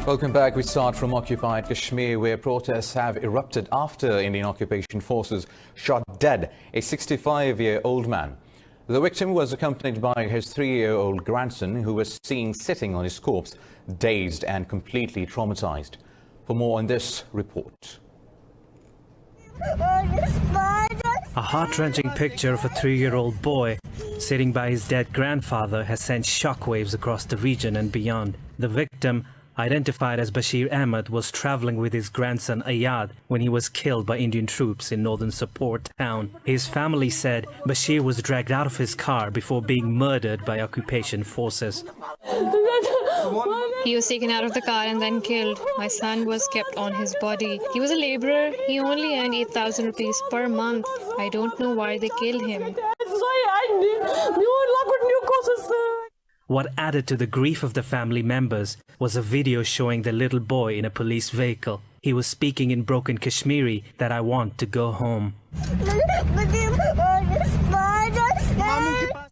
Welcome back. We start from occupied Kashmir, where protests have erupted after Indian occupation forces shot dead a 65-year-old man. The victim was accompanied by his 3-year-old grandson, who was seen sitting on his corpse, dazed and completely traumatized. For more on this report. A heart-wrenching picture of a 3-year-old boy sitting by his dead grandfather has sent shockwaves across the region and beyond. The victim, identified as Bashir Ahmed, was traveling with his grandson Ayad when he was killed by Indian troops in northern Sopore town. His family said Bashir was dragged out of his car before being murdered by occupation forces. He was taken out of the car and then killed. My son was kept on his body. He was a laborer. He only earned 8,000 rupees per month. I don't know why they killed him. What added to the grief of the family members was a video showing the little boy in a police vehicle. He was speaking in broken Kashmiri that I want to go home.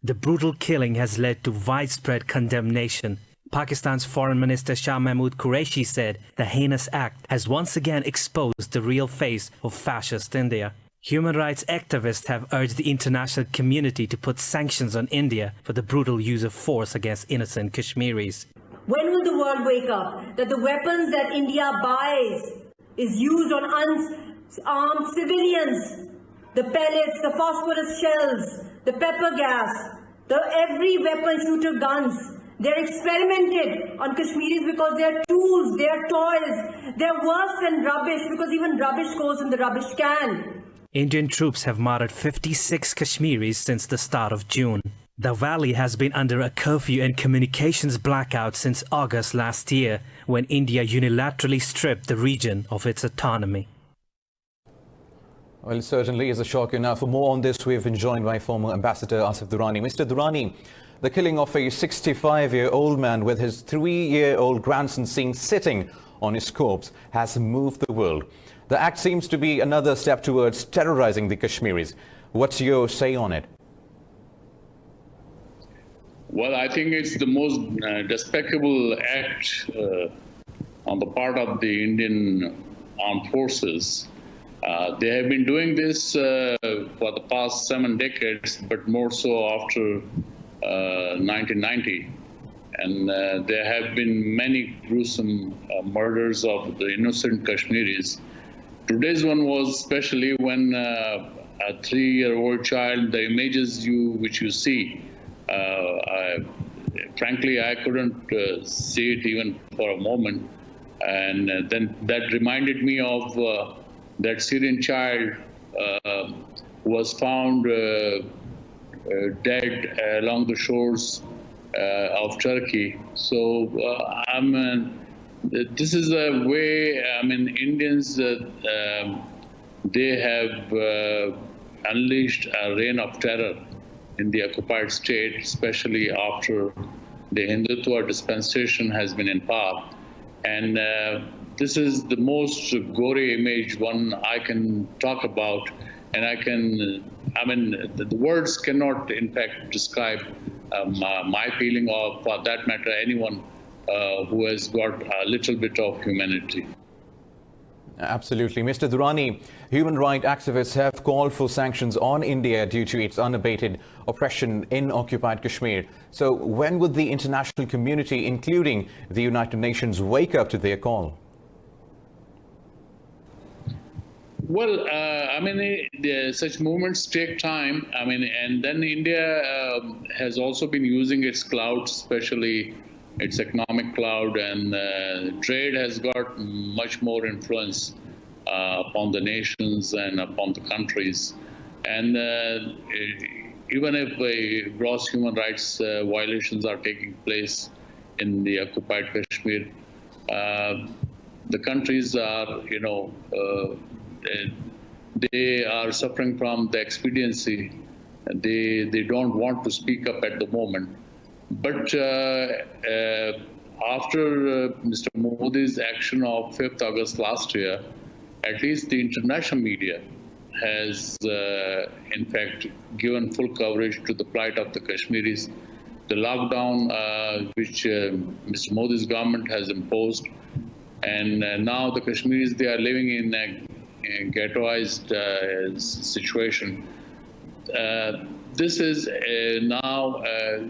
The brutal killing has led to widespread condemnation. Pakistan's Foreign Minister Shah Mahmood Qureshi said the heinous act has once again exposed the real face of fascist India. Human rights activists have urged the international community to put sanctions on India for the brutal use of force against innocent Kashmiris. When will the world wake up that the weapons that India buys is used on unarmed civilians? The pellets, the phosphorus shells, the pepper gas, every weapon shooter guns. They're experimented on Kashmiris because they're tools, they're toys. They're worse than rubbish because even rubbish goes in the rubbish can. Indian troops have murdered 56 Kashmiris since the start of June. The valley has been under a curfew and communications blackout since August last year, when India unilaterally stripped the region of its autonomy. Well, it certainly is a shock. Now, for more on this, we've been joined by former Ambassador Asif Durrani. Mr. Durrani, the killing of a 65-year-old man with his 3-year-old grandson seen sitting on his corpse has moved the world. The act seems to be another step towards terrorizing the Kashmiris. What's your say on it? Well, I think it's the most despicable act on the part of the Indian armed forces. They have been doing this for the past 7 decades, but more so after 1990. And there have been many gruesome murders of the innocent Kashmiris. Today's one was especially when a 3-year-old child, the images which you see, frankly, I couldn't see it even for a moment. And then that reminded me of that Syrian child who was found dead along the shores of Turkey. So this is a way, Indians, they have unleashed a reign of terror in the occupied state, especially after the Hindutva dispensation has been in power. And this is the most gory image one I can talk about. And the words cannot, in fact, describe my feeling, or for that matter, anyone who has got a little bit of humanity. Absolutely. Mr. Durrani, human rights activists have called for sanctions on India due to its unabated oppression in occupied Kashmir. So when would the international community, including the United Nations, wake up to their call? Well, such movements take time. And then India has also been using its clout, especially its economic cloud, and trade has got much more influence upon the nations and upon the countries. And even if gross human rights violations are taking place in the occupied Kashmir, the countries are, they are suffering from the expediency. They don't want to speak up at the moment. But after Mr. Modi's action of 5th August last year, at least the international media has, in fact, given full coverage to the plight of the Kashmiris. The lockdown which Mr. Modi's government has imposed And now the Kashmiris, they are living in a ghettoized situation. This is now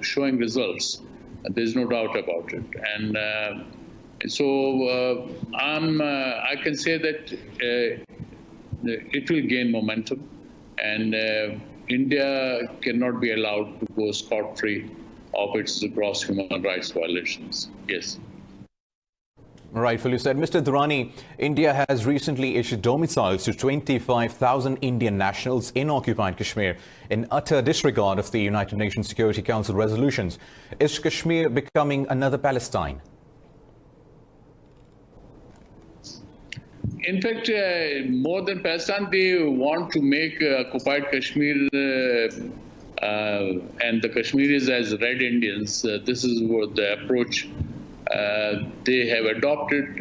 showing results. There's no doubt about it. And so I can say that it will gain momentum, and India cannot be allowed to go scot-free of its gross human rights violations. Yes. Rightfully said. Mr. Durrani, India has recently issued domiciles to 25,000 Indian nationals in occupied Kashmir in utter disregard of the United Nations Security Council resolutions. Is Kashmir becoming another Palestine? In fact, more than Pakistan, they want to make occupied Kashmir and the Kashmiris as Red Indians. This is what the approach they have adopted.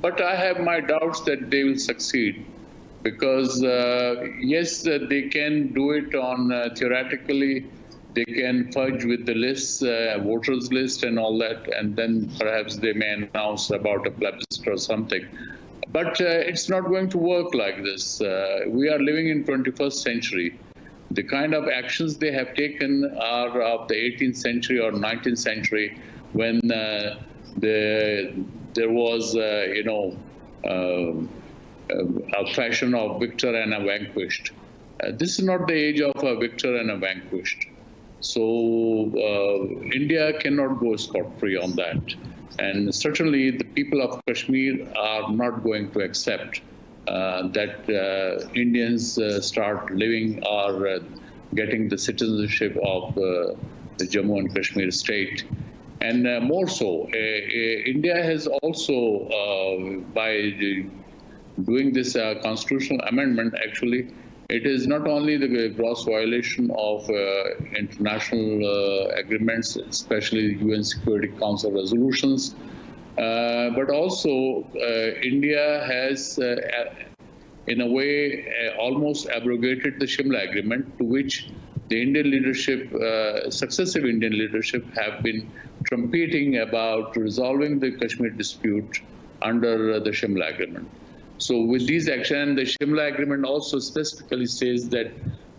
But I have my doubts that they will succeed, because yes, they can do it on theoretically. They can fudge with the lists, voters list and all that, and then perhaps they may announce about a plebiscite or something. But it's not going to work like this. We are living in 21st century. The kind of actions they have taken are of the 18th century or 19th century, when there was, a fashion of victor and a vanquished. This is not the age of a victor and a vanquished. So India cannot go scot-free on that. And certainly the people of Kashmir are not going to accept that Indians start living or getting the citizenship of the Jammu and Kashmir state. And more so, India has also, by doing this constitutional amendment, actually, it is not only the gross violation of international agreements, especially UN Security Council resolutions, but also India has, in a way, almost abrogated the Shimla Agreement, to which the Indian leadership, successive Indian leadership, have been trumpeting about resolving the Kashmir dispute under the Shimla Agreement. So with these actions, the Shimla Agreement also specifically says that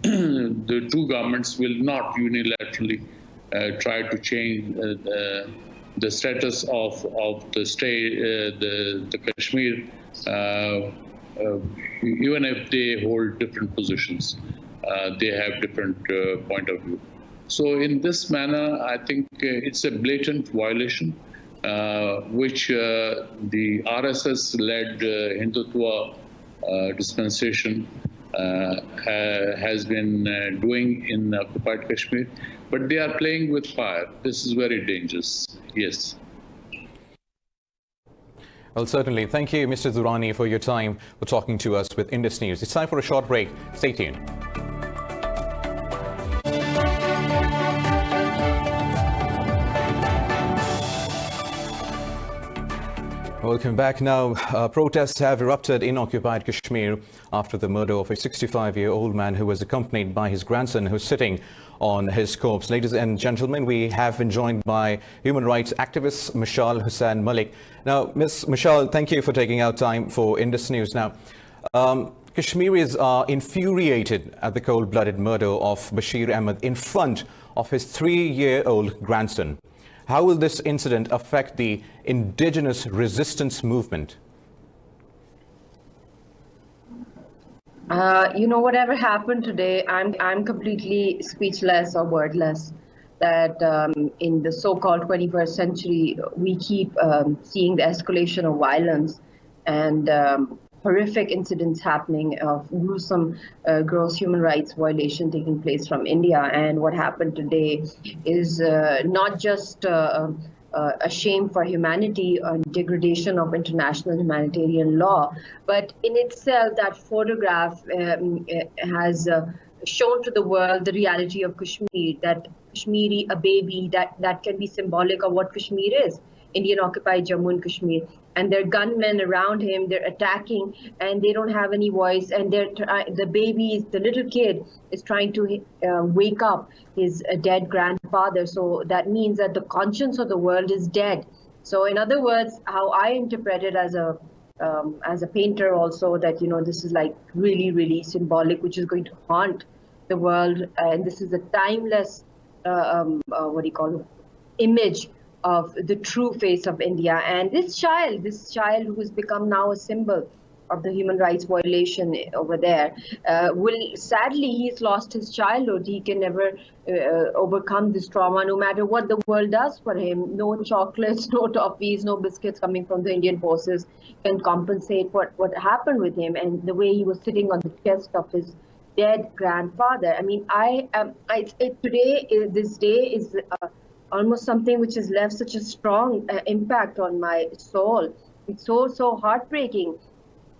the two governments will not unilaterally try to change the status of the state, the Kashmir, even if they hold different positions. They have different point of view. So in this manner, I think it's a blatant violation, which the RSS-led Hindutva dispensation has been doing in occupied Kashmir, but they are playing with fire. This is very dangerous. Yes. Well, certainly. Thank you, Mr. Durrani, for your time, for talking to us with Indus News. It's time for a short break. Stay tuned. Welcome back. Now, protests have erupted in occupied Kashmir after the murder of a 65-year-old man who was accompanied by his grandson, who's sitting on his corpse. Ladies and gentlemen, we have been joined by human rights activist Mashal Hussain Malik. Now, Ms. Mashal, thank you for taking out time for Indus News. Now, Kashmiris are infuriated at the cold-blooded murder of Bashir Ahmed in front of his 3-year-old grandson. How will this incident affect the indigenous resistance movement? Whatever happened today, I'm completely speechless or wordless. That in the so-called 21st century, we keep seeing the escalation of violence and horrific incidents happening of gruesome gross human rights violation taking place from India. And what happened today is not just a shame for humanity and degradation of international humanitarian law, but in itself that photograph has shown to the world the reality of Kashmir, that Kashmiri, a baby, that can be symbolic of what Kashmir is, Indian occupied Jammu and Kashmir. And there are gunmen around him, they're attacking, and they don't have any voice. And the baby, the little kid, is trying to wake up his dead grandfather. So that means that the conscience of the world is dead. So in other words, how I interpret it as a painter also, that, this is like really, really symbolic, which is going to haunt the world. And this is a timeless, image of the true face of India. And this child who has become now a symbol of the human rights violation over there, he's lost his childhood. He can never overcome this trauma, no matter what the world does for him. No chocolates, no toffees, no biscuits coming from the Indian forces can compensate what happened with him, and the way he was sitting on the chest of his dead grandfather. I mean, this day is almost something which has left such a strong impact on my soul. It's so heartbreaking.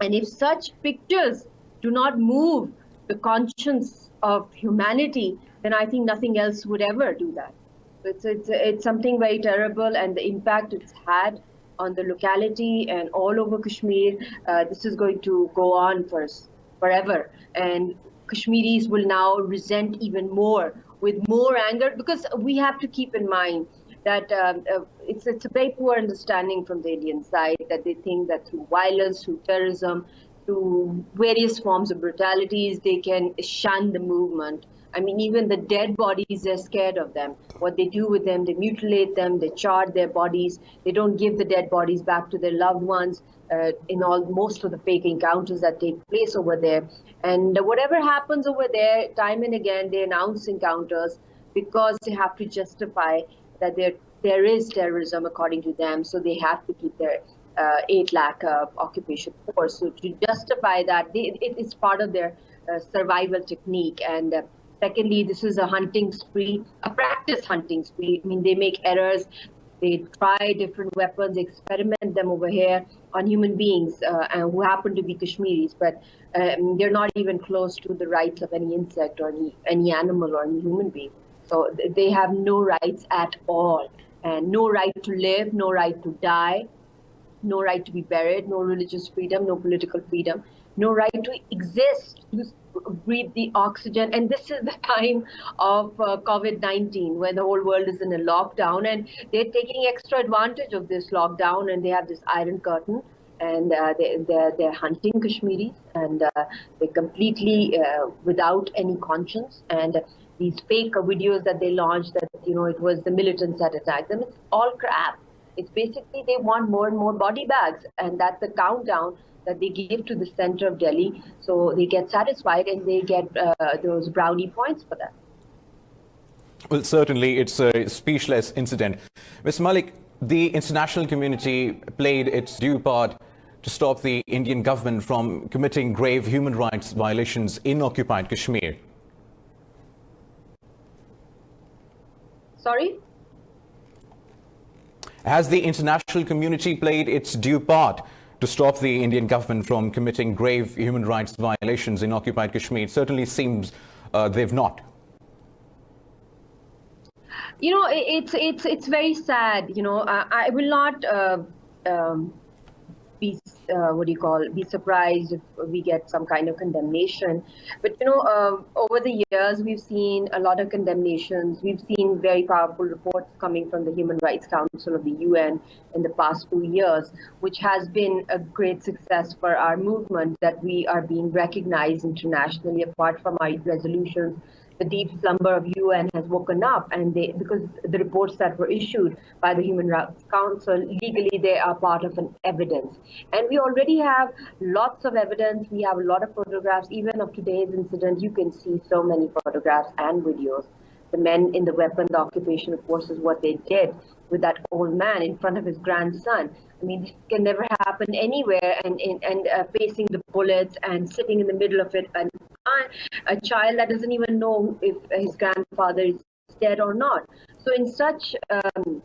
And if such pictures do not move the conscience of humanity, then I think nothing else would ever do that. It's something very terrible, and the impact it's had on the locality and all over Kashmir, this is going to go on forever. And Kashmiris will now resent even more, with more anger, because we have to keep in mind that it's a very poor understanding from the Indian side, that they think that through violence, through terrorism, through various forms of brutalities, they can shun the movement. I mean, even the dead bodies, they're scared of them. What they do with them, they mutilate them, they char their bodies, they don't give the dead bodies back to their loved ones in most of the fake encounters that take place over there. And whatever happens over there, time and again, they announce encounters because they have to justify that there is terrorism according to them, so they have to keep their 8 lakh occupation force. So to justify that, it's part of their survival technique. And secondly, this is a hunting spree, a practice hunting spree. I mean, they make errors, they try different weapons, experiment them over here on human beings and who happen to be Kashmiris, but they're not even close to the rights of any insect or any animal or any human being. So they have no rights at all, and no right to live, no right to die, no right to be buried, no religious freedom, no political freedom, no right to exist, to breathe the oxygen. And this is the time of COVID-19, where the whole world is in a lockdown, and they're taking extra advantage of this lockdown, and they have this iron curtain, and they're hunting Kashmiris, and they're completely without any conscience. And these fake videos that they launched, that it was the militants that attacked them, it's all crap. It's basically they want more and more body bags, and that's the countdown that they give to the center of Delhi. So they get satisfied, and they get those brownie points for that. Well, certainly it's a speechless incident. Ms. Malik, the international community played its due part to stop the Indian government from committing grave human rights violations in occupied Kashmir. Sorry? Has the international community played its due part to stop the Indian government from committing grave human rights violations in occupied Kashmir? It certainly seems they've not. It's very sad. I will not be surprised if we get some kind of condemnation. But over the years, we've seen a lot of condemnations. We've seen very powerful reports coming from the Human Rights Council of the UN in the past 2 years, which has been a great success for our movement, that we are being recognized internationally. Apart from our resolutions, the deep slumber of UN has woken up, and because the reports that were issued by the Human Rights Council, legally they are part of an evidence. And we already have lots of evidence. We have a lot of photographs. Even of today's incident, you can see so many photographs and videos. The men in the weapon, the occupation forces, what they did with that old man in front of his grandson. I mean, this can never happen anywhere, and facing the bullets and sitting in the middle of it, and a child that doesn't even know if his grandfather is dead or not. So in such an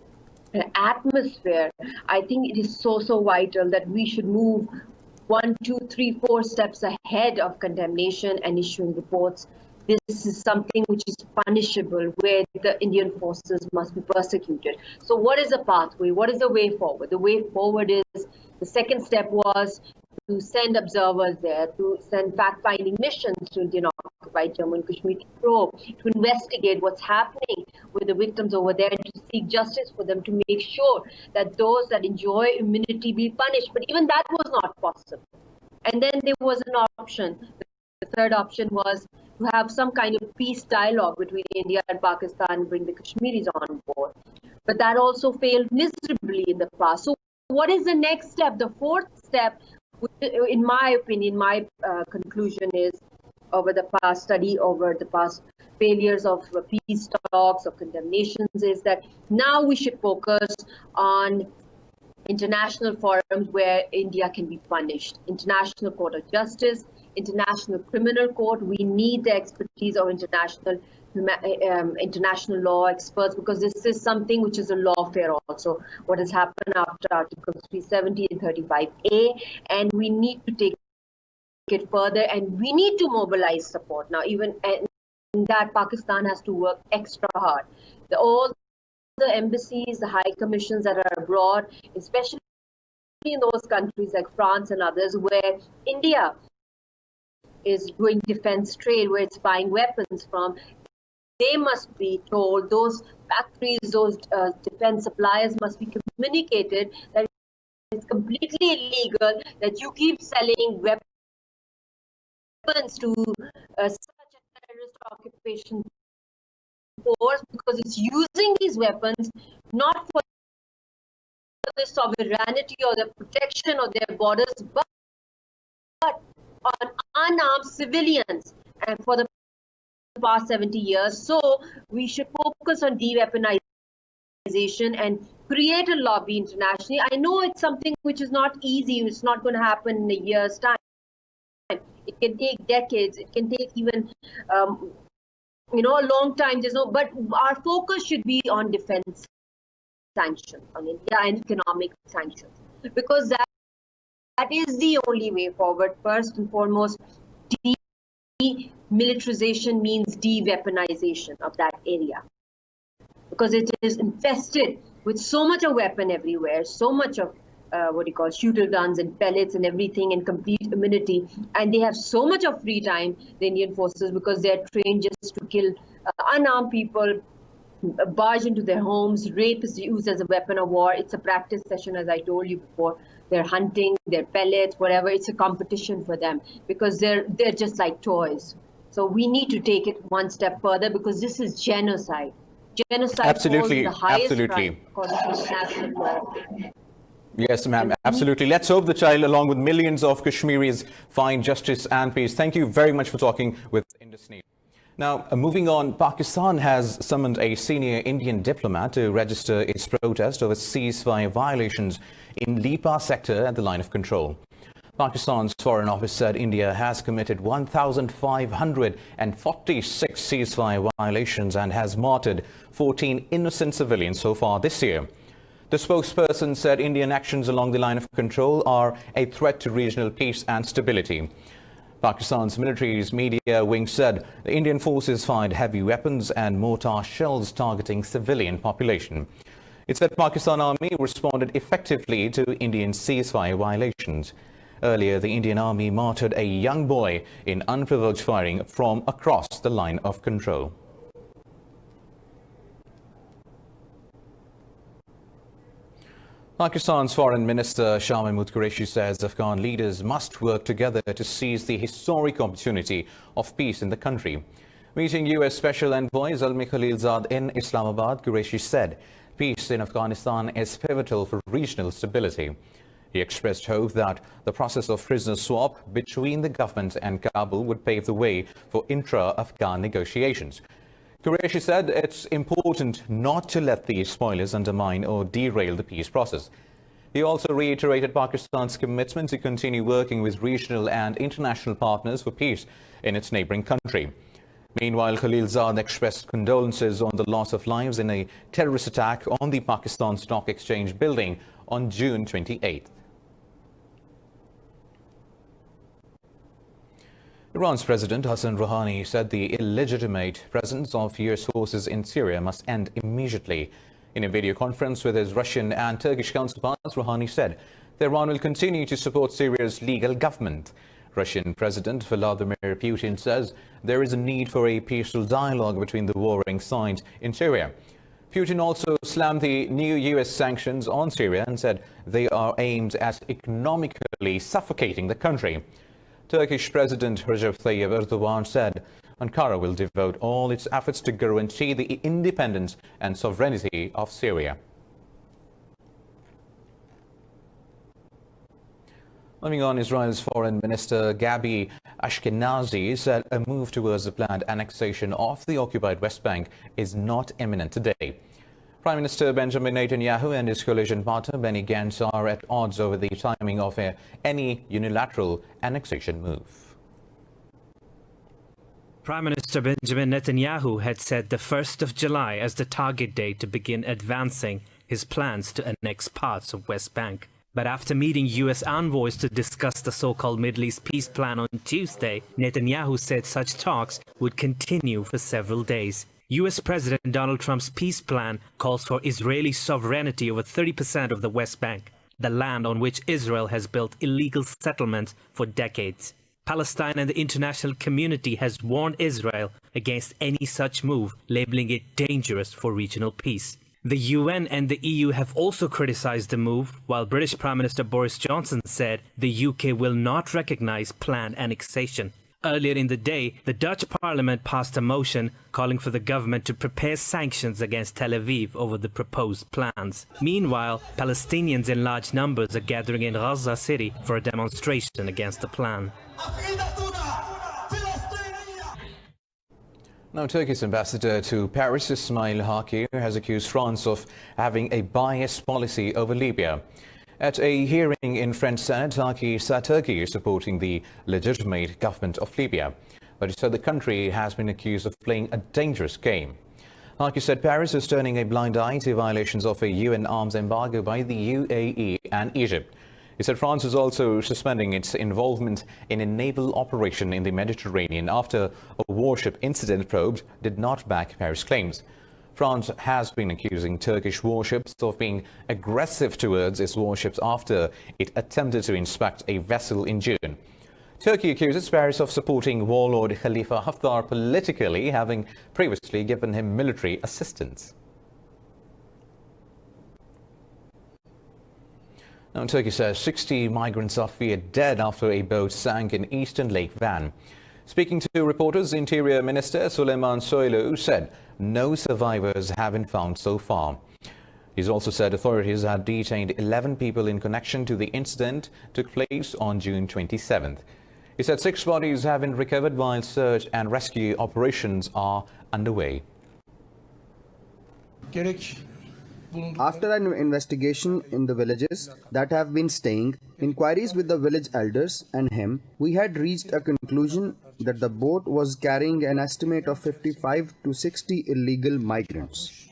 atmosphere, I think it is so vital that we should move 1, 2, 3, 4 steps ahead of condemnation and issuing reports. This is something which is punishable, where the Indian forces must be persecuted. So what is the pathway? What is the way forward? The way forward is, the second step was to send observers there, to send fact-finding missions to Indian-occupied Jammu and Kashmir to probe, to investigate what's happening with the victims over there, and to seek justice for them, to make sure that those that enjoy immunity be punished. But even that was not possible. And then there was an option. The third option was to have some kind of peace dialogue between India and Pakistan, bring the Kashmiris on board. But that also failed miserably in the past. So what is the next step? The fourth step, in my opinion, my conclusion is, over the past study, over the past failures of peace talks, of condemnations, is that now we should focus on international forums where India can be punished. International Court of Justice, International Criminal Court. We need the expertise of international law experts, because this is something which is a lawfare also, what has happened after Articles 370 and 35A, and we need to take it further, and we need to mobilize support. Now, even in that, Pakistan has to work extra hard. All the embassies, the high commissions that are abroad, especially in those countries like France and others, where India is doing defense trade, where it's buying weapons from, they must be told, those factories, those defense suppliers must be communicated that it's completely illegal that you keep selling weapons to such a terrorist occupation force, because it's using these weapons not for the sovereignty or the protection of their borders, but on unarmed civilians, and for the past 70 years. So we should focus on de-weaponization and create a lobby internationally. I know it's something which is not easy. It's not going to happen in a year's time. It can take decades. It can take even a long time. But our focus should be on defense sanctions on India and economic sanctions, because that is the only way forward. First and foremost, demilitarization means de-weaponization of that area, because it is infested with so much of weapon everywhere, so much of shooter guns and pellets and everything, and complete immunity. And they have so much of free time, the Indian forces, because they're trained just to kill unarmed people, barge into their homes. Rape is used as a weapon of war. It's a practice session, as I told you before. They're hunting, their pellets, whatever. It's a competition for them, because they're just like toys. So we need to take it one step further, because this is genocide. Genocide Absolutely, falls in the highest absolutely. crime according to international law. Yes, ma'am, absolutely. Let's hope the child, along with millions of Kashmiris, find justice and peace. Thank you very much for talking with Indus News. Now, moving on, Pakistan has summoned a senior Indian diplomat to register its protest over ceasefire violations in Lipa sector at the line of control. Pakistan's Foreign Office said India has committed 1,546 ceasefire violations and has martyred 14 innocent civilians so far this year. The spokesperson said Indian actions along the line of control are a threat to regional peace and stability. Pakistan's military's media wing said the Indian forces fired heavy weapons and mortar shells targeting civilian population. It said Pakistan Army responded effectively to Indian ceasefire violations. Earlier, the Indian Army martyred a young boy in unprovoked firing from across the line of control. Pakistan's Foreign Minister Shah Mahmood Qureshi says Afghan leaders must work together to seize the historic opportunity of peace in the country. Meeting US Special Envoy Zalmi Khalilzad in Islamabad, Qureshi said peace in Afghanistan is pivotal for regional stability. He expressed hope that the process of prisoner swap between the government and Kabul would pave the way for intra-Afghan negotiations. Qureshi said it's important not to let the spoilers undermine or derail the peace process. He also reiterated Pakistan's commitment to continue working with regional and international partners for peace in its neighboring country. Meanwhile, Khalilzad expressed condolences on the loss of lives in a terrorist attack on the Pakistan Stock Exchange building on June 28th. Iran's President Hassan Rouhani said the illegitimate presence of US forces in Syria must end immediately. In a video conference with his Russian and Turkish counterparts, Rouhani said Tehran will continue to support Syria's legal government. Russian President Vladimir Putin says there is a need for a peaceful dialogue between the warring sides in Syria. Putin also slammed the new US sanctions on Syria and said they are aimed at economically suffocating the country. Turkish President Recep Tayyip Erdogan said Ankara will devote all its efforts to guarantee the independence and sovereignty of Syria. Moving on, Israel's Foreign Minister Gabi Ashkenazi said a move towards the planned annexation of the occupied West Bank is not imminent today. Prime Minister Benjamin Netanyahu and his coalition partner Benny Gantz are at odds over the timing of any unilateral annexation move. Prime Minister Benjamin Netanyahu had set the 1st of July as the target date to begin advancing his plans to annex parts of West Bank. But after meeting U.S. envoys to discuss the so-called Middle East peace plan on Tuesday, Netanyahu said such talks would continue for several days. U.S. President Donald Trump's peace plan calls for Israeli sovereignty over 30% of the West Bank, the land on which Israel has built illegal settlements for decades. Palestine and the international community has warned Israel against any such move, labeling it dangerous for regional peace. The UN and the EU have also criticized the move, while British Prime Minister Boris Johnson said the UK will not recognize planned annexation. Earlier in the day, the Dutch parliament passed a motion calling for the government to prepare sanctions against Tel Aviv over the proposed plans. Meanwhile, Palestinians in large numbers are gathering in Gaza City for a demonstration against the plan. Now, Turkey's ambassador to Paris, Ismail Hakir, has accused France of having a biased policy over Libya. At a hearing in French Senate, Hakir said Turkey is supporting the legitimate government of Libya, but he said the country has been accused of playing a dangerous game. Hakir said Paris is turning a blind eye to violations of a UN arms embargo by the UAE and Egypt. He said France is also suspending its involvement in a naval operation in the Mediterranean after a warship incident probe did not back Paris' claims. France has been accusing Turkish warships of being aggressive towards its warships after it attempted to inspect a vessel in June. Turkey accuses Paris of supporting warlord Khalifa Haftar politically, having previously given him military assistance. Now, Turkey says 60 migrants are feared dead after a boat sank in eastern Lake Van. Speaking to reporters, Interior Minister Süleyman Soylu said no survivors have been found so far. He's also said authorities had detained 11 people in connection to the incident took place on June 27th. He said 6 bodies have been recovered while search and rescue operations are underway. After an investigation in the villages that have been staying, inquiries with the village elders and him, we had reached a conclusion that the boat was carrying an estimate of 55 to 60 illegal migrants.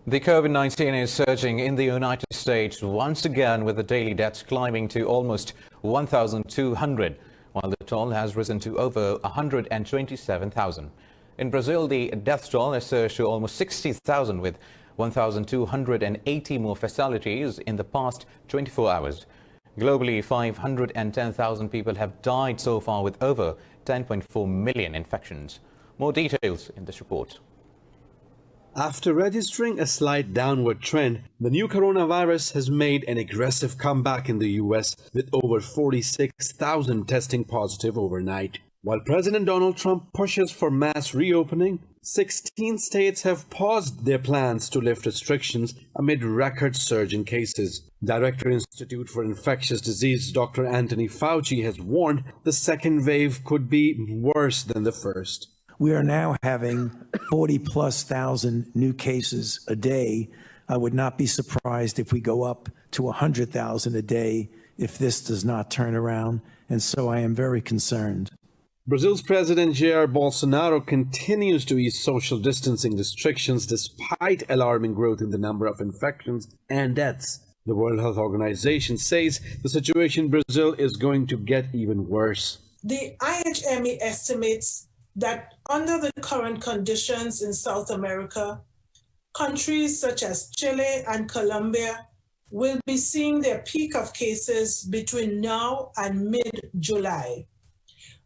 The COVID-19 is surging in the United States once again, with the daily deaths climbing to almost 1,200, while the toll has risen to over 127,000. In Brazil, the death toll has surged to almost 60,000, with 1,280 more fatalities in the past 24 hours. Globally, 510,000 people have died so far, with over 10.4 million infections. More details in this report. After registering a slight downward trend, the new coronavirus has made an aggressive comeback in the US, with over 46,000 testing positive overnight. While President Donald Trump pushes for mass reopening, 16 states have paused their plans to lift restrictions amid record surge in cases. Director Institute for Infectious Disease Dr. Anthony Fauci has warned the second wave could be worse than the first. We are now having 40,000+ new cases a day. I would not be surprised if we go up to 100,000 a day if this does not turn around, and so I am very concerned. Brazil's President Jair Bolsonaro continues to ease social distancing restrictions despite alarming growth in the number of infections and deaths. The World Health Organization says the situation in Brazil is going to get even worse. The IHME estimates that under the current conditions in South America, countries such as Chile and Colombia will be seeing their peak of cases between now and mid-July,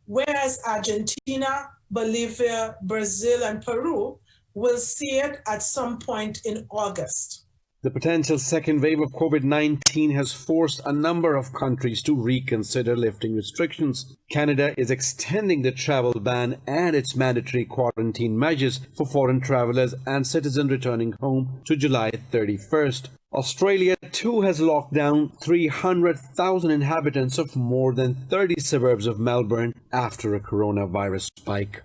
whereas Argentina, Bolivia, Brazil, and Peru will see it at some point in August. The potential second wave of COVID-19 has forced a number of countries to reconsider lifting restrictions. Canada is extending the travel ban and its mandatory quarantine measures for foreign travelers and citizens returning home to July 31st. Australia too has locked down 300,000 inhabitants of more than 30 suburbs of Melbourne after a coronavirus spike.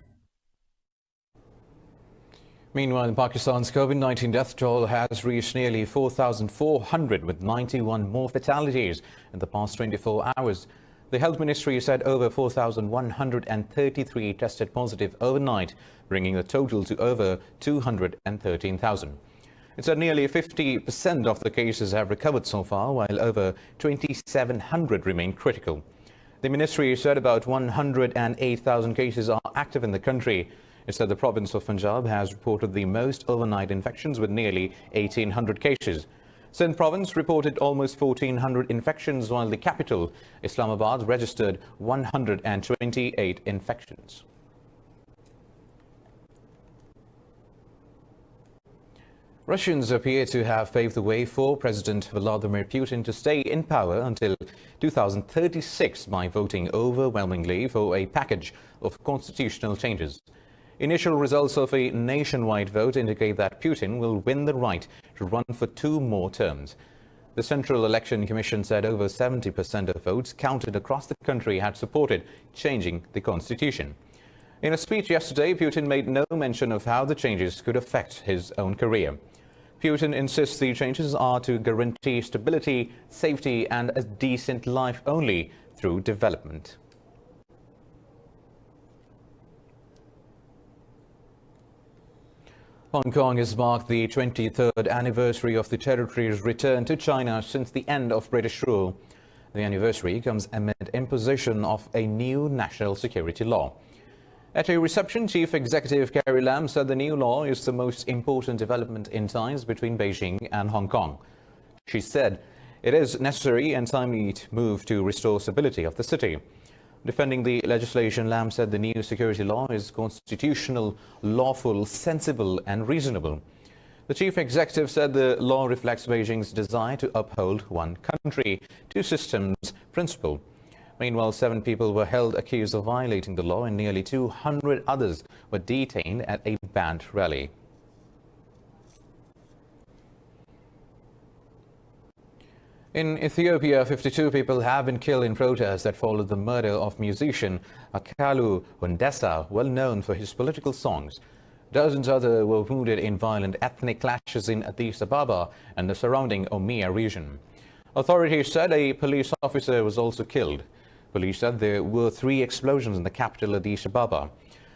Meanwhile, Pakistan's COVID-19 death toll has reached nearly 4,400, with 91 more fatalities in the past 24 hours. The Health Ministry said over 4,133 tested positive overnight, bringing the total to over 213,000. It said nearly 50% of the cases have recovered so far, while over 2,700 remain critical. The ministry said about 108,000 cases are active in the country. It said the province of Punjab has reported the most overnight infections with nearly 1,800 cases. Sindh province reported almost 1,400 infections, while the capital, Islamabad, registered 128 infections. Russians appear to have paved the way for President Vladimir Putin to stay in power until 2036 by voting overwhelmingly for a package of constitutional changes. Initial results of a nationwide vote indicate that Putin will win the right to run for 2 more terms. The Central Election Commission said over 70% of votes counted across the country had supported changing the constitution. In a speech yesterday, Putin made no mention of how the changes could affect his own career. Putin insists the changes are to guarantee stability, safety and a decent life only through development. Hong Kong has marked the 23rd anniversary of the territory's return to China since the end of British rule. The anniversary comes amid imposition of a new national security law. At a reception, Chief Executive Carrie Lam said the new law is the most important development in ties between Beijing and Hong Kong. She said it is necessary and timely move to restore stability of the city. Defending the legislation, Lam said the new security law is constitutional, lawful, sensible and reasonable. The chief executive said the law reflects Beijing's desire to uphold one country, 2 systems principle. Meanwhile, 7 people were held accused of violating the law and nearly 200 others were detained at a banned rally. In Ethiopia, 52 people have been killed in protests that followed the murder of musician Akalu Hundessa, well known for his political songs. Dozens others were wounded in violent ethnic clashes in Addis Ababa and the surrounding Oromia region. Authorities said a police officer was also killed. Police said there were 3 explosions in the capital, Addis Ababa.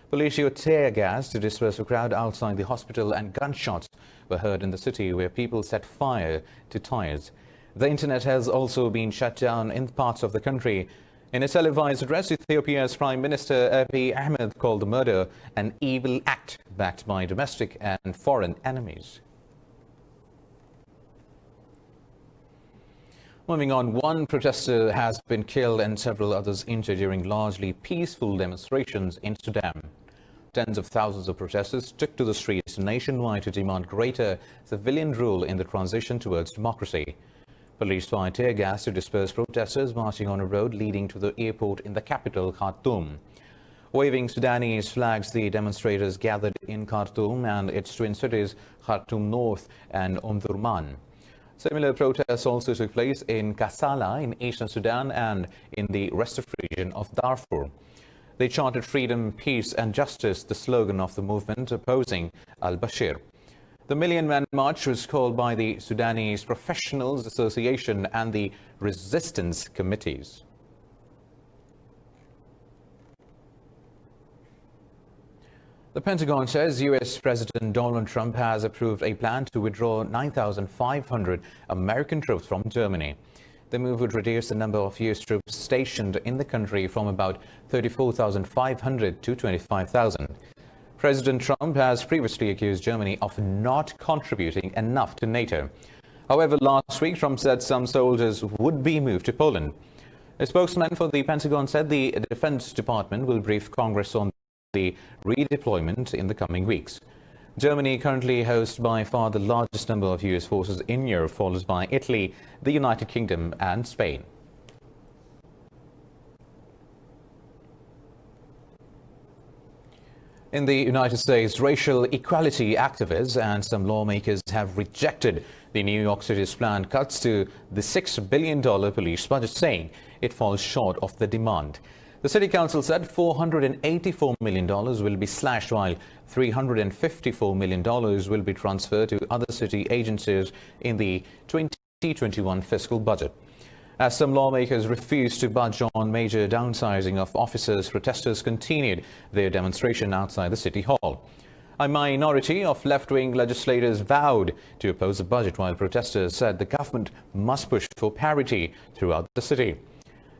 Police used tear gas to disperse the crowd outside the hospital, and gunshots were heard in the city where people set fire to tires. The internet has also been shut down in parts of the country. In a televised address, Ethiopia's Prime Minister Abiy Ahmed called the murder an evil act backed by domestic and foreign enemies. Moving on, 1 protester has been killed and several others injured during largely peaceful demonstrations in Sudan. Tens of thousands of protesters took to the streets nationwide to demand greater civilian rule in the transition towards democracy. Police fired tear gas to disperse protesters marching on a road leading to the airport in the capital, Khartoum. Waving Sudanese flags, the demonstrators gathered in Khartoum and its twin cities, Khartoum North and Omdurman. Similar protests also took place in Kassala in eastern Sudan and in the restricted region of Darfur. They chanted freedom, peace and justice, the slogan of the movement opposing al-Bashir. The Million-Man March was called by the Sudanese Professionals Association and the resistance committees. The Pentagon says U.S. President Donald Trump has approved a plan to withdraw 9,500 American troops from Germany. The move would reduce the number of U.S. troops stationed in the country from about 34,500 to 25,000. President Trump has previously accused Germany of not contributing enough to NATO. However, last week Trump said some soldiers would be moved to Poland. A spokesman for the Pentagon said the Defense Department will brief Congress on the redeployment in the coming weeks. Germany currently hosts by far the largest number of US forces in Europe, followed by Italy, the United Kingdom and Spain. In the United States, racial equality activists and some lawmakers have rejected the New York City's planned cuts to the $6 billion police budget, saying it falls short of the demand. The City Council said $484 million will be slashed, while $354 million will be transferred to other city agencies in the 2021 fiscal budget. As some lawmakers refused to budge on major downsizing of officers, protesters continued their demonstration outside the City Hall. A minority of left-wing legislators vowed to oppose the budget, while protesters said the government must push for parity throughout the city.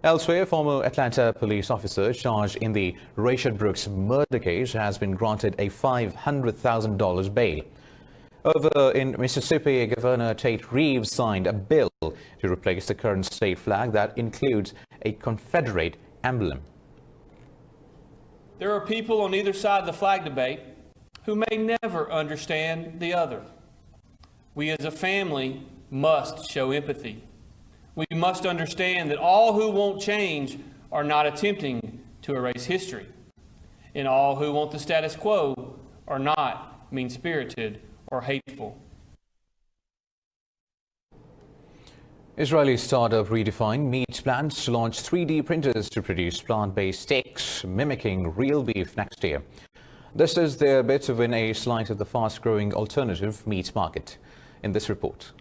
Elsewhere, former Atlanta police officer charged in the Rayshard Brooks murder case has been granted a $500,000 bail. Over in Mississippi, Governor Tate Reeves signed a bill to replace the current state flag that includes a Confederate emblem. There are people on either side of the flag debate who may never understand the other. We as a family must show empathy. We must understand that all who want change are not attempting to erase history, and all who want the status quo are not mean-spirited or hateful. Israeli startup Redefine Meat plans to launch 3D printers to produce plant-based steaks mimicking real beef next year. This is their bid to win a slice of the fast-growing alternative meat market. In this report.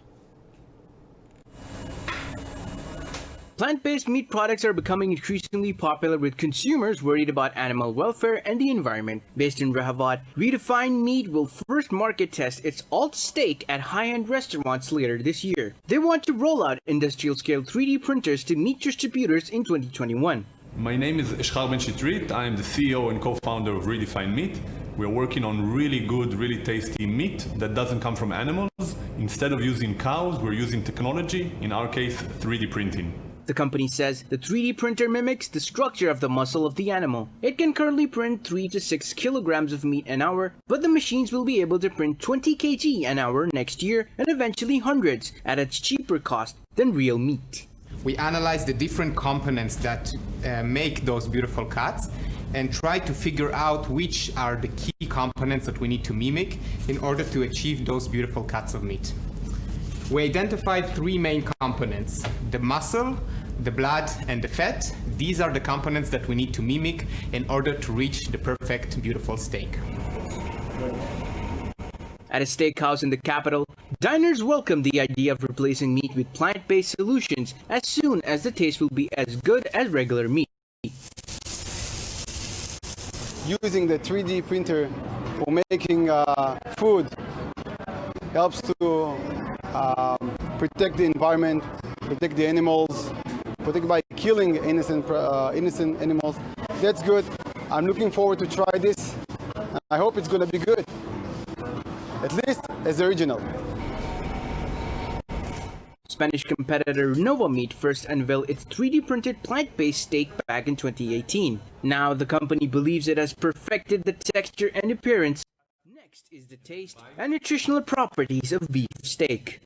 Plant-based meat products are becoming increasingly popular, with consumers worried about animal welfare and the environment. Based in Rehavat, Redefine Meat will first market test its alt steak at high-end restaurants later this year. They want to roll out industrial-scale 3D printers to meat distributors in 2021. My name is Ishchar Ben Shitrit. I am the CEO and co-founder of Redefine Meat. We're working on really good, really tasty meat that doesn't come from animals. Instead of using cows, we're using technology, in our case, 3D printing. The company says the 3D printer mimics the structure of the muscle of the animal. It can currently print 3 to 6 kilograms of meat an hour, but the machines will be able to print 20 kg an hour next year, and eventually hundreds at a cheaper cost than real meat. We analyze the different components that make those beautiful cuts and try to figure out which are the key components that we need to mimic in order to achieve those beautiful cuts of meat. We identified 3 main components: the muscle, the blood, and the fat. These are the components that we need to mimic in order to reach the perfect, beautiful steak. At a steakhouse in the capital, diners welcome the idea of replacing meat with plant-based solutions as soon as the taste will be as good as regular meat. Using the 3D printer for making food helps to protect the environment, protect the animals, protect by killing innocent animals. That's good. I'm looking forward to try this. I hope it's going to be good, at least as the original. Spanish competitor Nova Meat first unveiled its 3D printed plant-based steak back in 2018. Now the company believes it has perfected the texture and appearance. Next is the taste and nutritional properties of beef steak.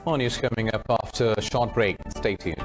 More news coming up after a short break. Stay tuned.